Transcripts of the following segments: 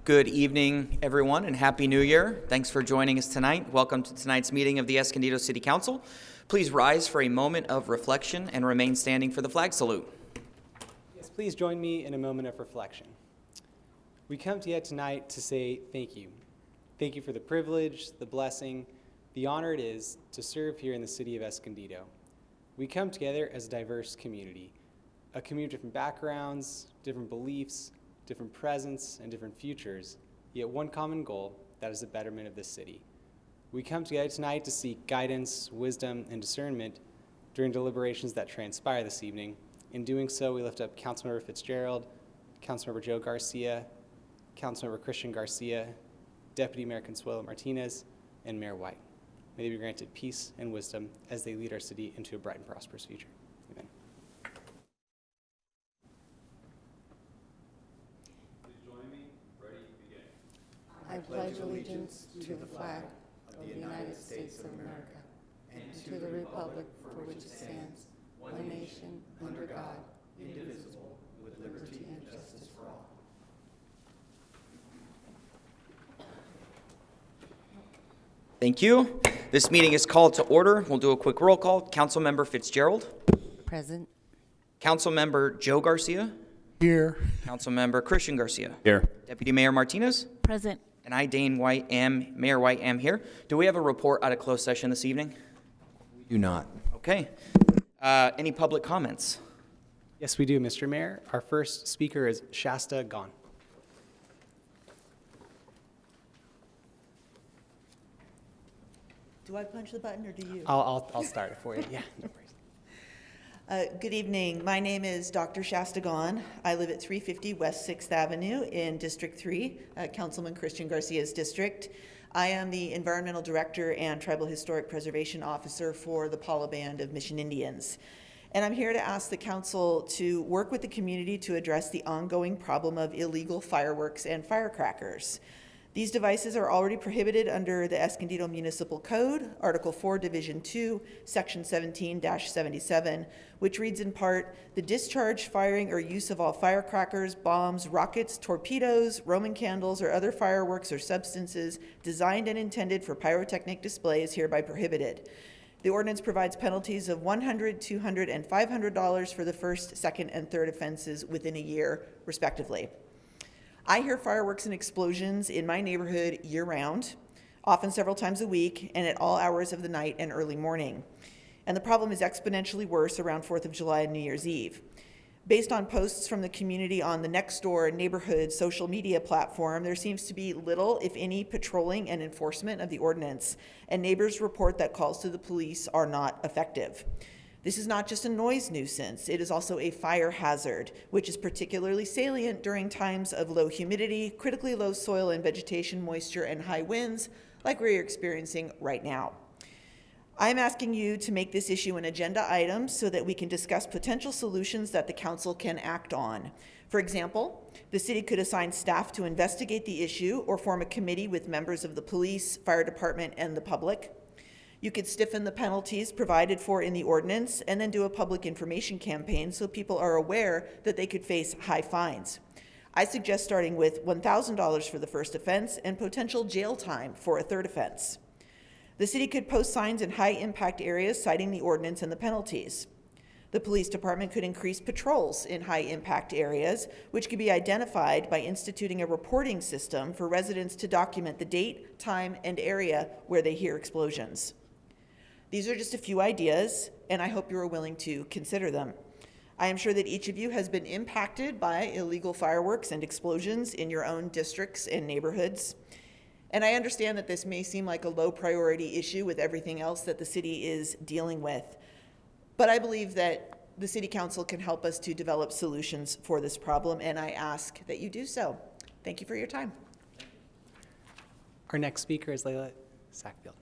Good evening, everyone, and Happy New Year. Thanks for joining us tonight. Welcome to tonight's meeting of the Escondido City Council. Please rise for a moment of reflection and remain standing for the flag salute. Yes, please join me in a moment of reflection. We come together tonight to say thank you. Thank you for the privilege, the blessing, the honor it is to serve here in the city of Escondido. We come together as a diverse community, a community of different backgrounds, different beliefs, different presents, and different futures, yet one common goal, that is the betterment of this city. We come together tonight to seek guidance, wisdom, and discernment during deliberations that transpire this evening. In doing so, we lift up Councilmember Fitzgerald, Councilmember Joe Garcia, Councilmember Christian Garcia, Deputy Mayor Consuelo Martinez, and Mayor White. May they be granted peace and wisdom as they lead our city into a bright and prosperous future. Amen. I pledge allegiance to the flag of the United States of America and to the republic for which it stands, one nation, under God, indivisible, with liberty and justice for all. Thank you. This meeting is called to order. We'll do a quick roll call. Councilmember Fitzgerald. Present. Councilmember Joe Garcia. Here. Councilmember Christian Garcia. Here. Deputy Mayor Martinez. Present. And I, Mayor White, am here. Do we have a report out of closed session this evening? We do not. Okay. Any public comments? Yes, we do, Mr. Mayor. Our first speaker is Shasta Gon. Do I punch the button or do you? I'll start it for you. Yeah, no worries. Good evening. My name is Dr. Shasta Gon. I live at 350 West 6th Avenue in District 3, Councilman Christian Garcia's district. I am the Environmental Director and Tribal Historic Preservation Officer for the Paula Band of Mission Indians. And I'm here to ask the council to work with the community to address the ongoing problem of illegal fireworks and firecrackers. These devices are already prohibited under the Escondido Municipal Code, Article 4, Division 2, Section 17-77, which reads in part, the discharge, firing, or use of all firecrackers, bombs, rockets, torpedoes, Roman candles, or other fireworks or substances designed and intended for pyrotechnic display is hereby prohibited. The ordinance provides penalties of $100, $200, and $500 for the first, second, and third offenses within a year, respectively. I hear fireworks and explosions in my neighborhood year-round, often several times a week, and at all hours of the night and early morning. And the problem is exponentially worse around 4th of July and New Year's Eve. Based on posts from the community on the Nextdoor neighborhood social media platform, there seems to be little, if any, patrolling and enforcement of the ordinance, and neighbors report that calls to the police are not effective. This is not just a noise nuisance, it is also a fire hazard, which is particularly salient during times of low humidity, critically low soil and vegetation moisture, and high winds, like we're experiencing right now. I'm asking you to make this issue an agenda item so that we can discuss potential solutions that the council can act on. For example, the city could assign staff to investigate the issue or form a committee with members of the police, fire department, and the public. You could stiffen the penalties provided for in the ordinance and then do a public information campaign so people are aware that they could face high fines. I suggest starting with $1,000 for the first offense and potential jail time for a third offense. The city could post signs in high impact areas citing the ordinance and the penalties. The police department could increase patrols in high impact areas, which could be identified by instituting a reporting system for residents to document the date, time, and area where they hear explosions. These are just a few ideas, and I hope you are willing to consider them. I am sure that each of you has been impacted by illegal fireworks and explosions in your own districts and neighborhoods. And I understand that this may seem like a low priority issue with everything else that the city is dealing with. But I believe that the City Council can help us to develop solutions for this problem, and I ask that you do so. Thank you for your time. Our next speaker is Layla Sackfield.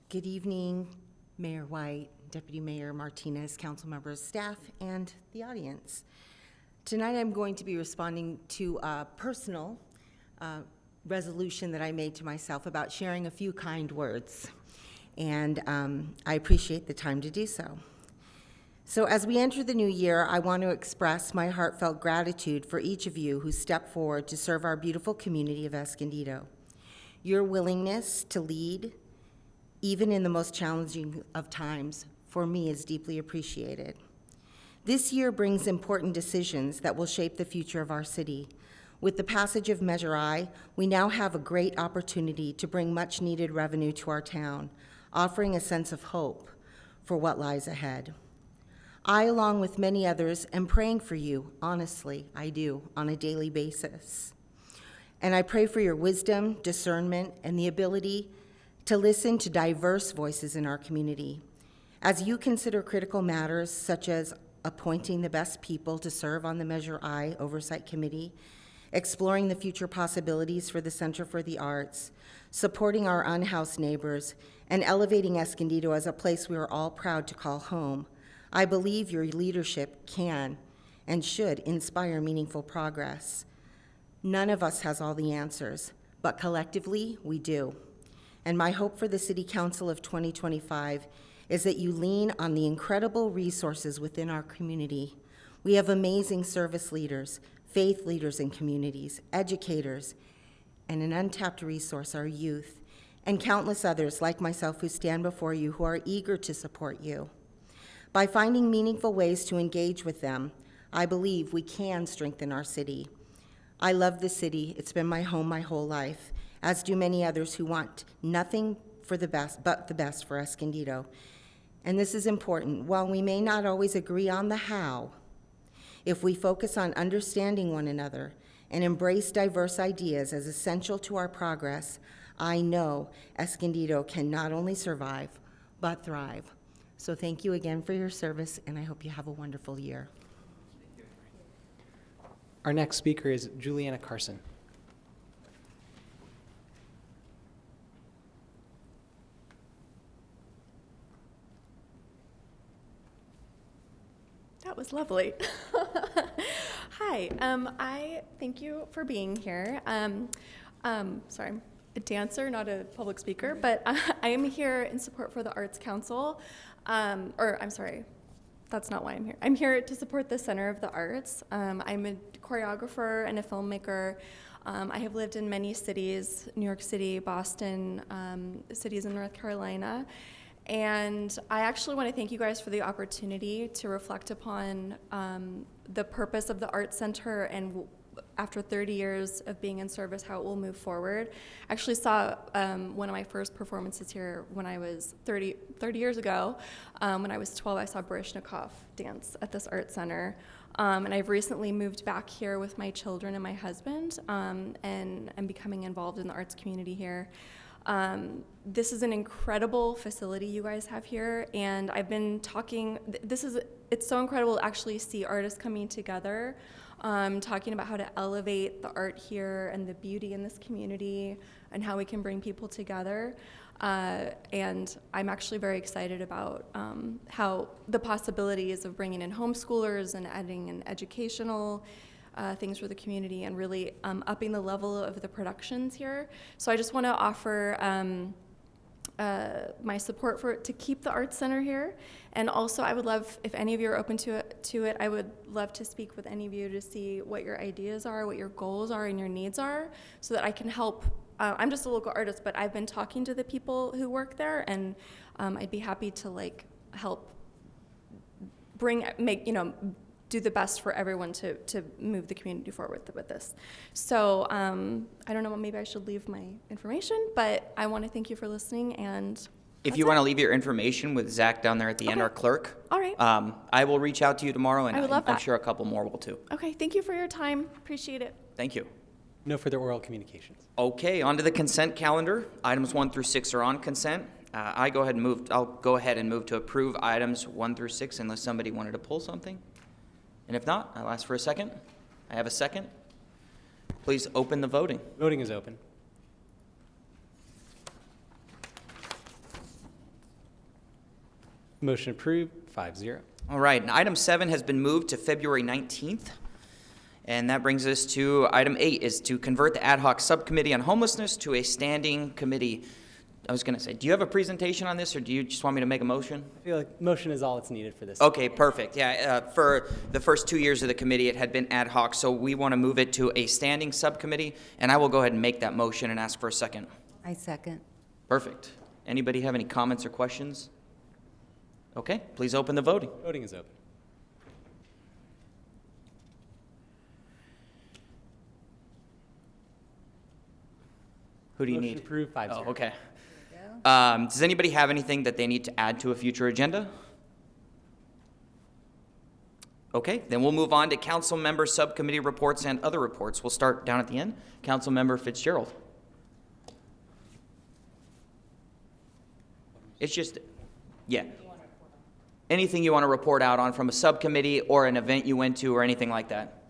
Good evening, Mayor White, Deputy Mayor Martinez, council members, staff, and the audience. Tonight I'm going to be responding to a personal resolution that I made to myself about sharing a few kind words, and I appreciate the time to do so. So as we enter the new year, I want to express my heartfelt gratitude for each of you who stepped forward to serve our beautiful community of Escondido. Your willingness to lead, even in the most challenging of times, for me is deeply appreciated. This year brings important decisions that will shape the future of our city. With the passage of Measure I, we now have a great opportunity to bring much-needed revenue to our town, offering a sense of hope for what lies ahead. I, along with many others, am praying for you, honestly, I do, on a daily basis. And I pray for your wisdom, discernment, and the ability to listen to diverse voices in our community. As you consider critical matters such as appointing the best people to serve on the Measure I Oversight Committee, exploring the future possibilities for the Center for the Arts, supporting our unhoused neighbors, and elevating Escondido as a place we are all proud to call home, I believe your leadership can and should inspire meaningful progress. None of us has all the answers, but collectively we do. And my hope for the City Council of 2025 is that you lean on the incredible resources within our community. We have amazing service leaders, faith leaders in communities, educators, and an untapped resource, our youth, and countless others like myself who stand before you who are eager to support you. By finding meaningful ways to engage with them, I believe we can strengthen our city. I love the city. It's been my home my whole life, as do many others who want nothing for the best but the best for Escondido. And this is important. While we may not always agree on the how, if we focus on understanding one another and embrace diverse ideas as essential to our progress, I know Escondido can not only survive, but thrive. So thank you again for your service, and I hope you have a wonderful year. Our next speaker is Juliana Carson. That was lovely. Hi, I thank you for being here. Sorry, I'm a dancer, not a public speaker, but I am here in support for the Arts Council. I'm sorry, that's not why I'm here. I'm here to support the Center of the Arts. I'm a choreographer and a filmmaker. I have lived in many cities, New York City, Boston, cities in North Carolina. And I actually want to thank you guys for the opportunity to reflect upon the purpose of the Arts Center and after 30 years of being in service, how it will move forward. I actually saw one of my first performances here when I was 30 years ago. When I was 12, I saw Baryshnikov dance at this art center. And I've recently moved back here with my children and my husband, and I'm becoming involved in the arts community here. This is an incredible facility you guys have here, and I've been talking, it's so incredible to actually see artists coming together, talking about how to elevate the art here and the beauty in this community and how we can bring people together. And I'm actually very excited about how the possibilities of bringing in homeschoolers and adding in educational things for the community and really upping the level of the productions here. So I just want to offer my support to keep the Arts Center here. And also I would love, if any of you are open to it, I would love to speak with any of you to see what your ideas are, what your goals are and your needs are, so that I can help. I'm just a local artist, but I've been talking to the people who work there, and I'd be happy to help do the best for everyone to move the community forward with this. So I don't know, maybe I should leave my information, but I want to thank you for listening. And if you want to leave your information with Zach down there at the end, our clerk, all right. I will reach out to you tomorrow, and I would love I'm that. sure a couple more will too. Okay, thank you for your time. Appreciate it. Thank you. No further oral communications. Okay, on to the consent calendar. Items 1 through 6 are on consent. I'll go ahead and move to approve items 1 through 6 unless somebody wanted to pull something. And if not, I'll ask for a second. I have a second. Please open the voting. Voting is open. Motion approved, 5-0. All right, and item 7 has been moved to February 19th. And that brings us to item 8, is to convert the ad hoc subcommittee on homelessness to a standing committee. I was going to say, do you have a presentation on this, or do you just want me to make a motion? I feel like motion is all that's needed for this. Okay, perfect. Yeah, for the first 2 years of the committee, it had been ad hoc, so we want to move it to a standing subcommittee, and I will go ahead and make that motion and ask for a second. I second. Perfect. Anybody have any comments or questions? Okay, please open the voting. Voting is open. Who do you Motion need? approved, 5-0. Oh, okay. Does anybody have anything that they need to add to a future agenda? Okay, then we'll move on to council member subcommittee reports and other reports. We'll start down at the end. Councilmember Fitzgerald. It's just, yeah. Anything you want to report out on from a subcommittee or an event you went to or anything like that.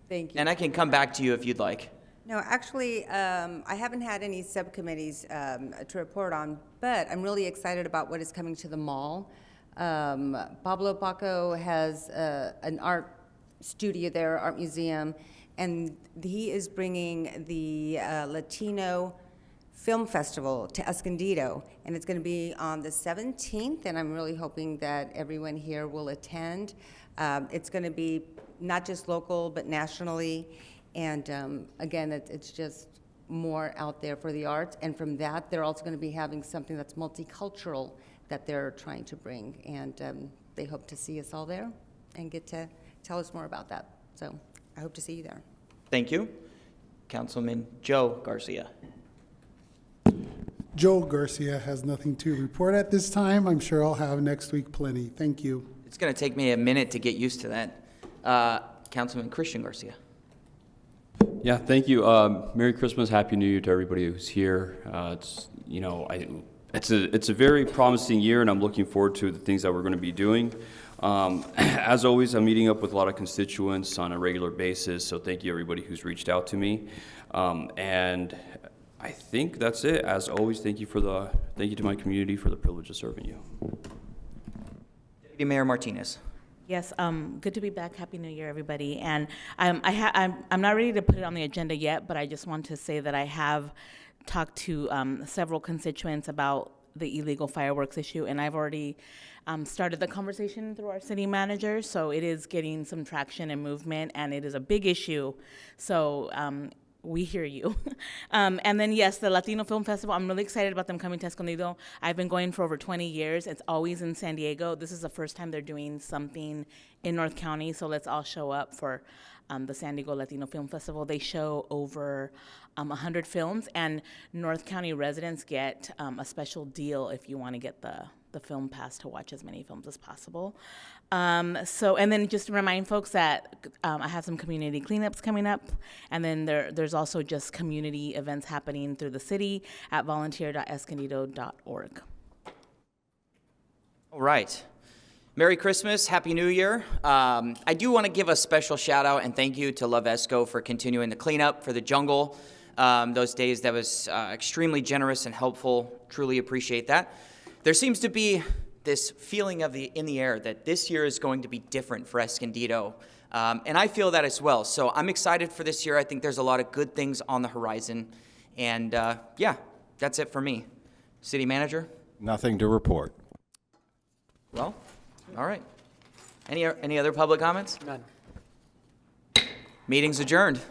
Thank you. And I can come back to you if you'd like. No, actually, I haven't had any subcommittees to report on, but I'm really excited about what is coming to the mall. Pablo Paco has an art studio there, art museum, and he is bringing the Latino Film Festival to Escondido, and it's going to be on the 17th, and I'm really hoping that everyone here will attend. It's going to be not just local, but nationally. And again, it's just more out there for the arts. And from that, they're also going to be having something that's multicultural that they're trying to bring. And they hope to see us all there and get to tell us more about that. So I hope to see you there. Thank you. Councilman Joe Garcia. Joel Garcia has nothing to report at this time. I'm sure I'll have next week plenty. Thank you. It's going to take me a minute to get used to that. Councilman Christian Garcia. Yeah, thank you. Merry Christmas, Happy New Year to everybody who's here. It's a very promising year, and I'm looking forward to the things that we're going to be doing. As always, I'm meeting up with a lot of constituents on a regular basis, so thank you everybody who's reached out to me. And I think that's it. As always, thank you to my community for the privilege of serving you. Deputy Mayor Martinez. Yes, good to be back. Happy New Year, everybody. And I'm not ready to put it on the agenda yet, but I just want to say that I have talked to several constituents about the illegal fireworks issue, and I've already started the conversation through our city manager, so it is getting some traction and movement, and it is a big issue. So we hear you. And then, yes, the Latino Film Festival, I'm really excited about them coming to Escondido. I've been going for over 20 years. It's always in San Diego. This is the first time they're doing something in North County, so let's all show up for the San Diego Latino Film Festival. They show over 100 films, and North County residents get a special deal if you want to get the film pass to watch as many films as possible. And then just to remind folks that I have some community cleanups coming up, and then there's also just community events happening through the city at volunteer.escondido.org. All right. Merry Christmas, Happy New Year. I do want to give a special shout out and thank you to Love Esco for continuing the cleanup for the jungle. Those days, that was extremely generous and helpful. Truly appreciate that. There seems to be this feeling in the air that this year is going to be different for Escondido. And I feel that as well. So I'm excited for this year. I think there's a lot of good things on the horizon. And yeah, that's it for me. City Manager? Nothing to report. Well, all right. Any other public comments? None. Meeting's adjourned.